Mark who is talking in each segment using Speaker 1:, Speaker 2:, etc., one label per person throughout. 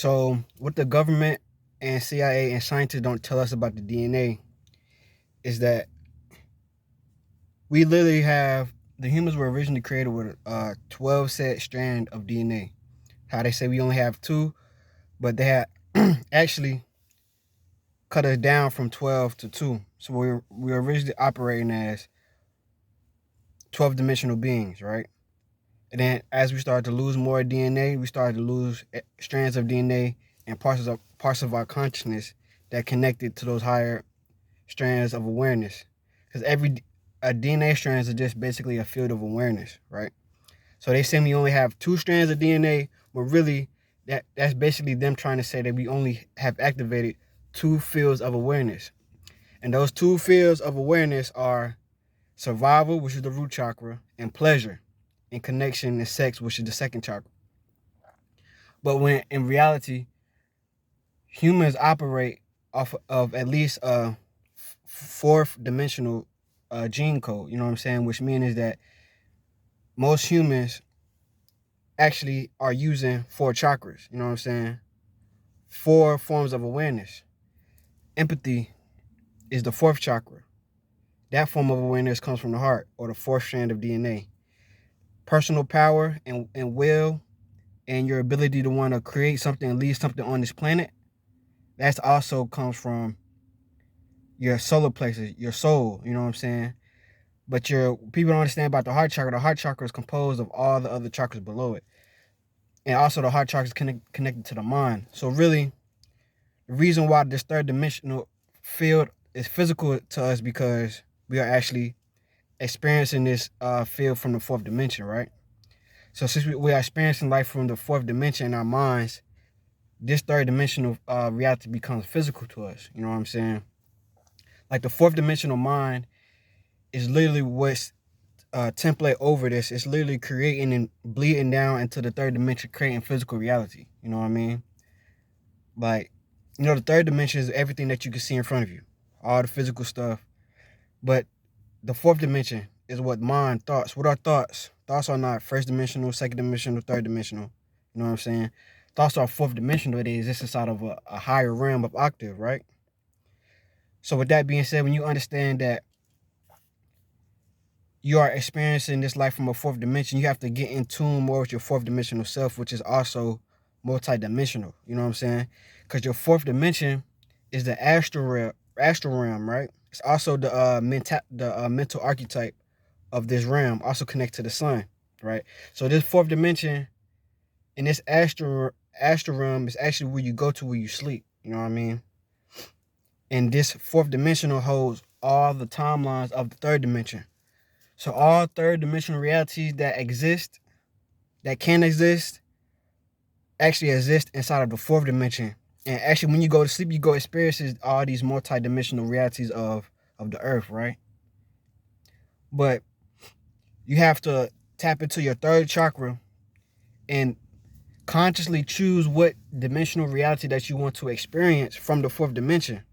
Speaker 1: So what the government and CIA and scientists don't tell us about the DNA is that we literally have the humans were originally created with a 12 set strand of DNA. How they say we only have two, but they had actually cut us down from 12 to two. So we were originally operating as 12 dimensional beings, right? And then as we started to lose more DNA, we started to lose strands of DNA and parts of our consciousness that connected to those higher strands of awareness. Because every a DNA strand is just basically a field of awareness, right? So they say we only have two strands of DNA, but really that's basically them trying to say that we only have activated two fields of awareness. And those two fields of awareness are survival, which is the root chakra, and pleasure and connection and sex, which is the second chakra. But when in reality, humans operate off of at least a fourth dimensional gene code, you know what I'm saying? Which means is that most humans actually are using four chakras, you know what I'm saying? Four forms of awareness. Empathy is the fourth chakra. That form of awareness comes from the heart or the fourth strand of DNA. Personal power and will and your ability to want to create something and leave something on this planet, that's also comes from your solar plexus, your soul, you know what I'm saying? But your people don't understand about the heart chakra. The heart chakra is composed of all the other chakras below it. And also the heart chakra is connected to the mind. So really, the reason why this third dimensional field is physical to us because we are actually experiencing this field from the fourth dimension, right? So since we are experiencing life from the fourth dimension in our minds, this third dimensional reality becomes physical to us. You know what I'm saying? Like the fourth dimensional mind is literally what's template over this. It's literally creating and bleeding down into the third dimension, creating physical reality. You know what I mean? Like, the third dimension is everything that you can see in front of you, all the physical stuff. But the fourth dimension is what mind, thoughts. What are thoughts? Thoughts are not first dimensional, second dimensional, third dimensional. You know what I'm saying? Thoughts are fourth dimensional. They exist inside of a higher realm of octave, right? So with that being said, when you understand that you are experiencing this life from a fourth dimension, you have to get in tune more with your fourth dimensional self, which is also multi-dimensional. You know what I'm saying? Because your fourth dimension is the astral realm, right? It's also the mental archetype of this realm, also connect to the sun, right? So this fourth dimension in this astral realm is actually where you go to where you sleep. You know what I mean? And this fourth dimensional holds all the timelines of the third dimension. So all third dimensional realities that can exist, actually exist inside of the fourth dimension. And actually, when you go to sleep, you go experiences all these multi-dimensional realities of the earth, right? But you have to tap into your third chakra and consciously choose what dimensional reality that you want to experience from the fourth dimension.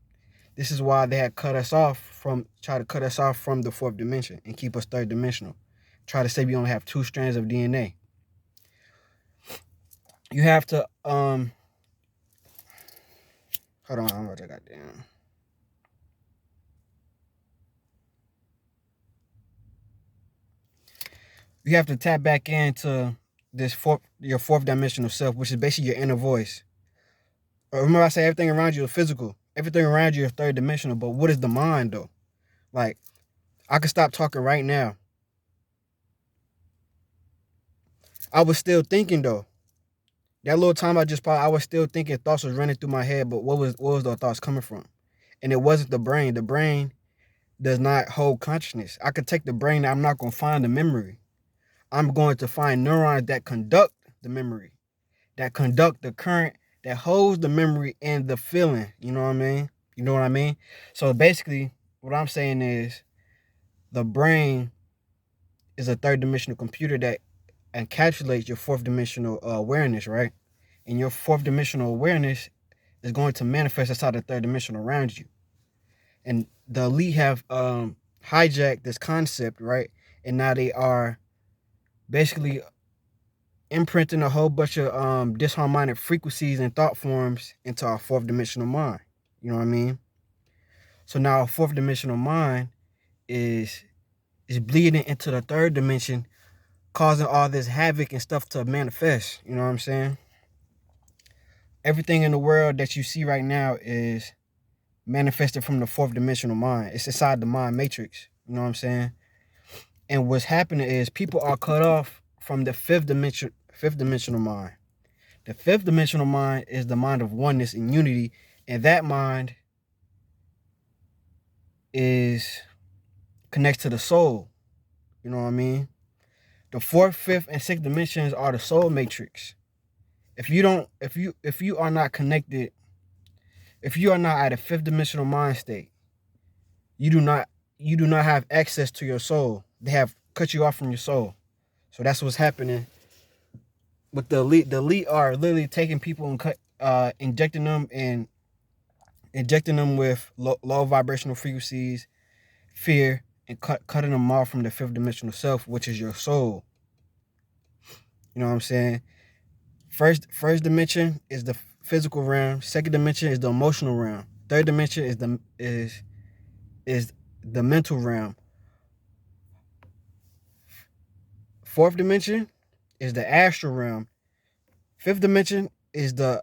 Speaker 1: This is why they had try to cut us off from the fourth dimension and keep us third dimensional. Try to say we only have two strands of DNA. You have to hold on, what I got down. You have to tap back into your fourth dimensional self, which is basically your inner voice. Remember, I say everything around you is physical. Everything around you is third dimensional. But what is the mind though? Like, I could stop talking right now. I was still thinking though. That little time I was still thinking. Thoughts was running through my head. But what was those thoughts coming from? And it wasn't the brain. The brain does not hold consciousness. I could take the brain. I'm not going to find the memory. I'm going to find neurons that conduct the memory, that conduct the current, that holds the memory and the feeling. You know what I mean? You know what I mean? So basically, what I'm saying is the brain is a third dimensional computer that encapsulates your fourth dimensional awareness, right? And your fourth dimensional awareness is going to manifest inside the third dimension around you. And the elite have hijacked this concept, right? And now they are basically imprinting a whole bunch of disharmonic frequencies and thought forms into our fourth dimensional mind. You know what I mean? So now our fourth dimensional mind is bleeding into the third dimension, causing all this havoc and stuff to manifest. You know what I'm saying? Everything in the world that you see right now is manifested from the fourth dimensional mind. It's inside the mind matrix. You know what I'm saying? And what's happening is people are cut off from the fifth dimensional mind. The fifth dimensional mind is the mind of oneness and unity, and that mind is connects to the soul. You know what I mean? The fourth, fifth, and sixth dimensions are the soul matrix. If you are not connected, if you are not at a fifth dimensional mind state, you do not have access to your soul. They have cut you off from your soul. So that's what's happening with the elite. The elite are literally taking people and injecting them with low vibrational frequencies, fear, and cutting them off from the fifth dimensional self, which is your soul. You know what I'm saying? First dimension is the physical realm. Second dimension is the emotional realm. Third dimension is the mental realm. Fourth dimension is the astral realm. Fifth dimension is the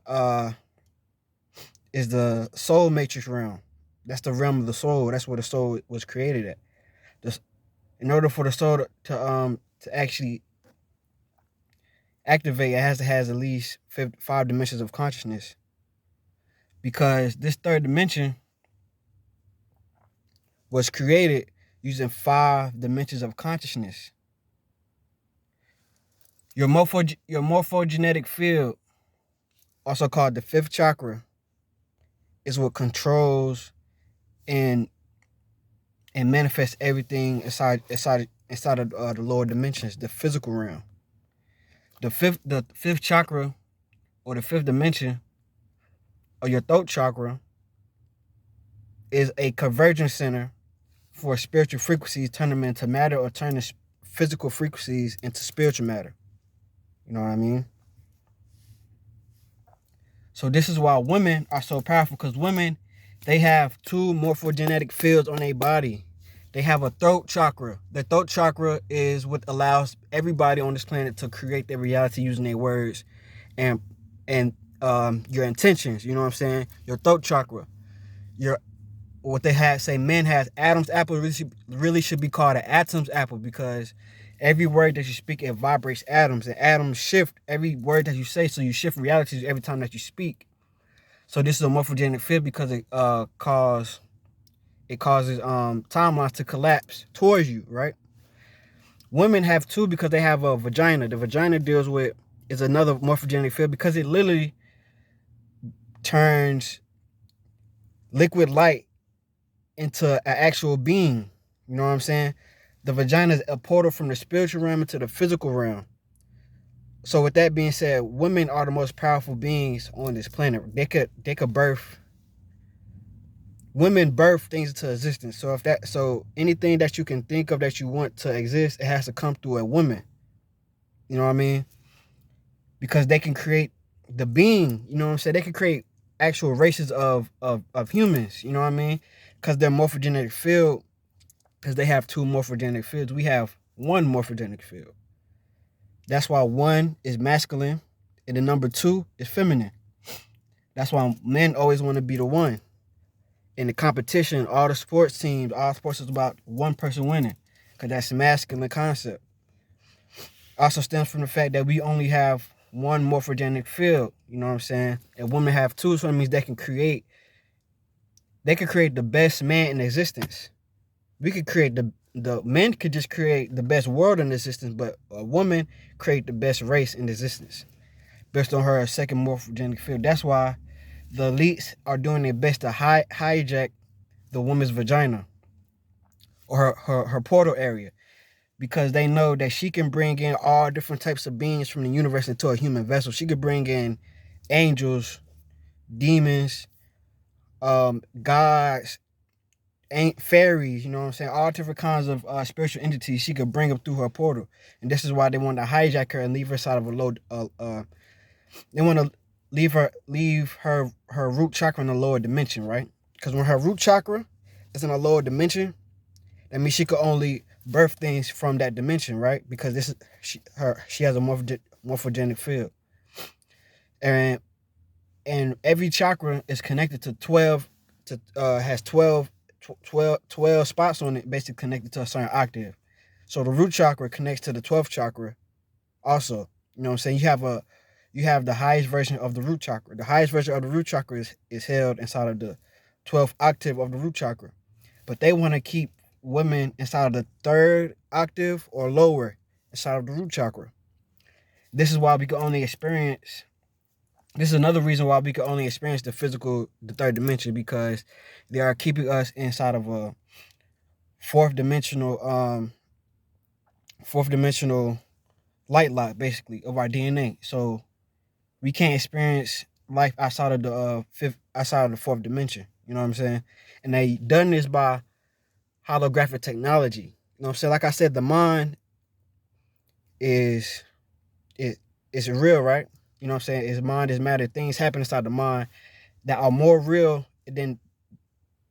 Speaker 1: soul matrix realm. That's the realm of the soul. That's where the soul was created at. In order for the soul to actually activate, it has to have at least 5 dimensions of consciousness. Because this third dimension was created using 5 dimensions of consciousness. Your morphogenetic field, also called the fifth chakra, is what controls and manifests everything inside of the lower dimensions, the physical realm. The fifth chakra, or the fifth dimension, or your throat chakra, is a convergence center for spiritual frequencies, turn them into matter, or turn the physical frequencies into spiritual matter. You know what I mean? So this is why women are so powerful, because women, they have 2 morphogenetic fields on their body. They have a throat chakra. The throat chakra is what allows everybody on this planet to create their reality using their words and your intentions. You know what I'm saying? Your throat chakra. What they say men has Adam's apple really should be called an Atom's apple, because every word that you speak, it vibrates atoms, and atoms shift every word that you say, so you shift realities every time that you speak. So this is a morphogenic field because it causes timelines to collapse towards you, right? Women have 2 because they have a vagina. The vagina is another morphogenic field because it literally turns liquid light into an actual being. You know what I'm saying? The vagina is a portal from the spiritual realm into the physical realm. So with that being said, women are the most powerful beings on this planet. They could birth. Women birth things into existence. So anything that you can think of that you want to exist, it has to come through a woman. You know what I mean? Because they can create the being. You know what I'm saying? They can create actual races of humans. You know what I mean? Because their morphogenetic field, because they have 2 morphogenic fields. We have 1 morphogenic field. That's why 1 is masculine and the number 2 is feminine. That's why men always want to be the one. In the competition, all the sports teams, all sports is about one person winning, because that's a masculine concept. Also stems from the fact that we only have 1 morphogenic field, you know what I'm saying? And women have 2, so it means they can create the best man in existence. We could create the men could just create the best world in existence, but a woman create the best race in existence based on her second morphogenic field. That's why the elites are doing their best to hijack the woman's vagina or her portal area, because they know that she can bring in all different types of beings from the universe into a human vessel. She could bring in angels, demons, gods, ain't fairies, you know what I'm saying? All different kinds of spiritual entities she could bring up through her portal. And this is why they want to hijack her and leave her side of a low they want to leave her root chakra in a lower dimension, right? Because when her root chakra is in a lower dimension, that means she could only birth things from that dimension, right? Because this is she has a morphogenic field. And every chakra is connected to 12 to has 12 spots on it, basically connected to a certain octave. So the root chakra connects to the 12th chakra also. You know what I'm saying? You have the highest version of the root chakra. The highest version of the root chakra is held inside of the 12th octave of the root chakra. But they want to keep women inside of the 3rd octave or lower inside of the root chakra. This is why we can only experience this is another reason why we can only experience the 3rd dimension, because they are keeping us inside of a fourth dimensional light lot, basically, of our DNA. So we can't experience life outside of the 4th dimension. You know what I'm saying? And they done this by holographic technology. You know what I'm saying? Like I said, the mind is real, right? You know what I'm saying? His mind is matter. Things happen inside the mind that are more real than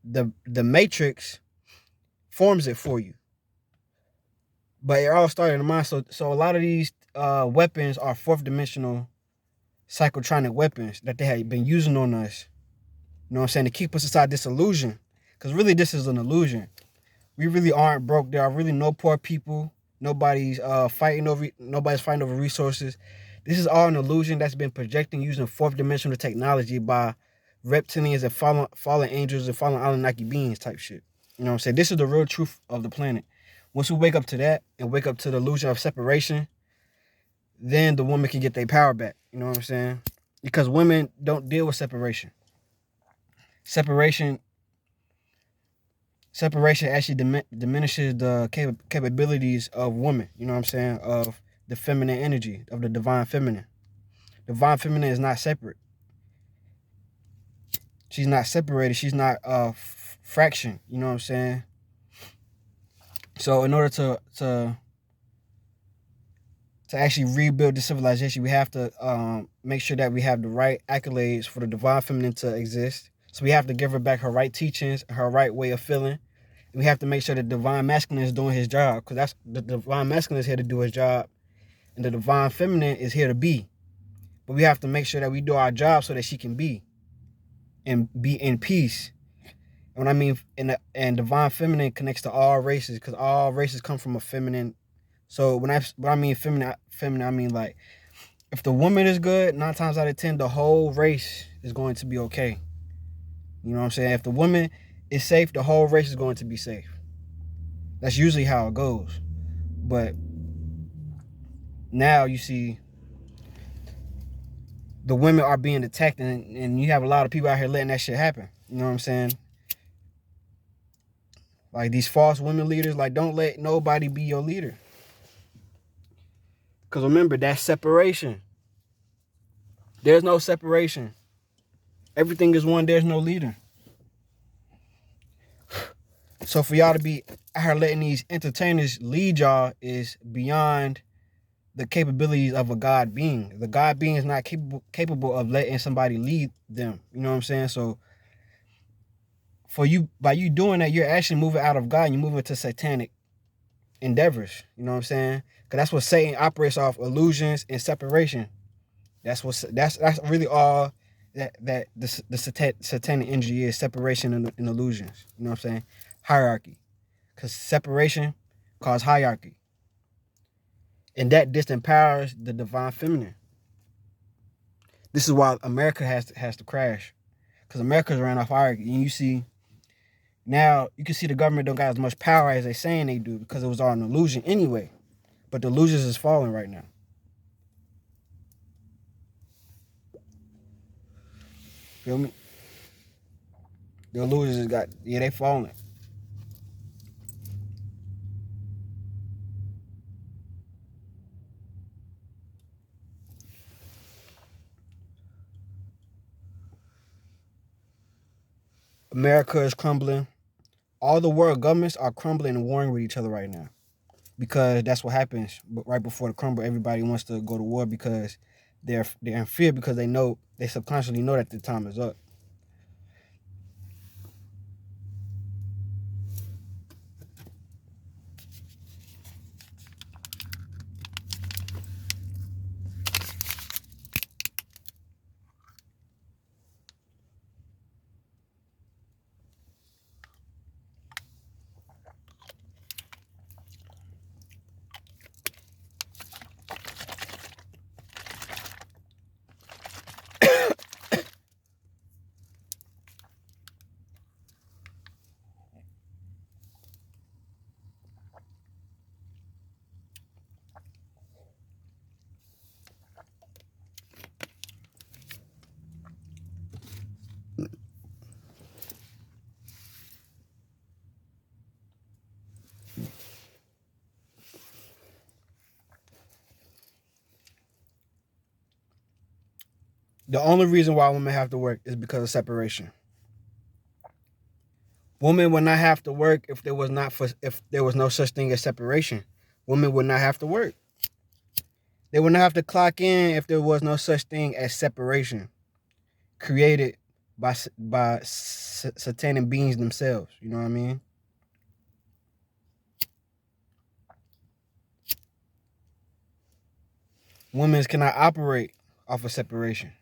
Speaker 1: the matrix forms it for you. But it all started in the mind. So a lot of these weapons are 4th dimensional psychotronic weapons that they have been using on us. You know what I'm saying? To keep us inside this illusion. Because really this is an illusion. We really aren't broke. There are really no poor people. Nobody's fighting over resources. This is all an illusion that's been projecting using 4th dimensional technology by reptilians and fallen angels and fallen Anunnaki beings type shit. You know what I'm saying? This is the real truth of the planet. Once we wake up to that and wake up to the illusion of separation, then the woman can get their power back. You know what I'm saying? Because women don't deal with separation. Separation actually diminishes the capabilities of women. You know what I'm saying? Of the feminine energy, of the divine feminine. Divine feminine is not separate. She's not separated. She's not a fraction. You know what I'm saying? So in order to actually rebuild the civilization, we have to make sure that we have the right accolades for the divine feminine to exist. So we have to give her back her right teachings, her right way of feeling. And we have to make sure the divine masculine is doing his job, because that's the divine masculine is here to do his job, and the divine feminine is here to be. But we have to make sure that we do our job so that she can be and be in peace. And when I mean, and divine feminine connects to all races, because all races come from a feminine. So when I mean feminine, I mean like, if the woman is good, 9 times out of 10, the whole race is going to be okay. You know what I'm saying? If the woman is safe, the whole race is going to be safe. That's usually how it goes. But now you see the women are being attacked, and you have a lot of people out here letting that shit happen. You know what I'm saying? Like these false women leaders, like, don't let nobody be your leader. Because remember, that's separation. There's no separation. Everything is one, there's no leader. So for y'all to be out here letting these entertainers lead y'all is beyond the capabilities of a God being. The God being is not capable of letting somebody lead them. You know what I'm saying? So by you doing that, you're actually moving out of God and you're moving to satanic endeavors. You know what I'm saying? Because that's what Satan operates off: illusions and separation. That's really all that the satanic energy is: separation and illusions. You know what I'm saying? Hierarchy. Because separation causes hierarchy. And that disempowers the divine feminine. This is why America has to crash. Because America's ran off hierarchy. And you see, now you can see the government don't got as much power as they saying they do, because it was all an illusion anyway. But the illusions is falling right now. Feel me? The illusions they falling. America is crumbling. all the world governments are crumbling and warring with each other right now, because that's what happens. But right before the crumble, everybody wants to go to war because they're in fear, because they subconsciously know that the time is up. The only reason why women have to work is because of separation. Women would not have to work if there was no such thing as separation. Women would not have to work. They would not have to clock in if there was no such thing as separation created by satanic beings themselves. You know what I mean? Women cannot operate off of separation.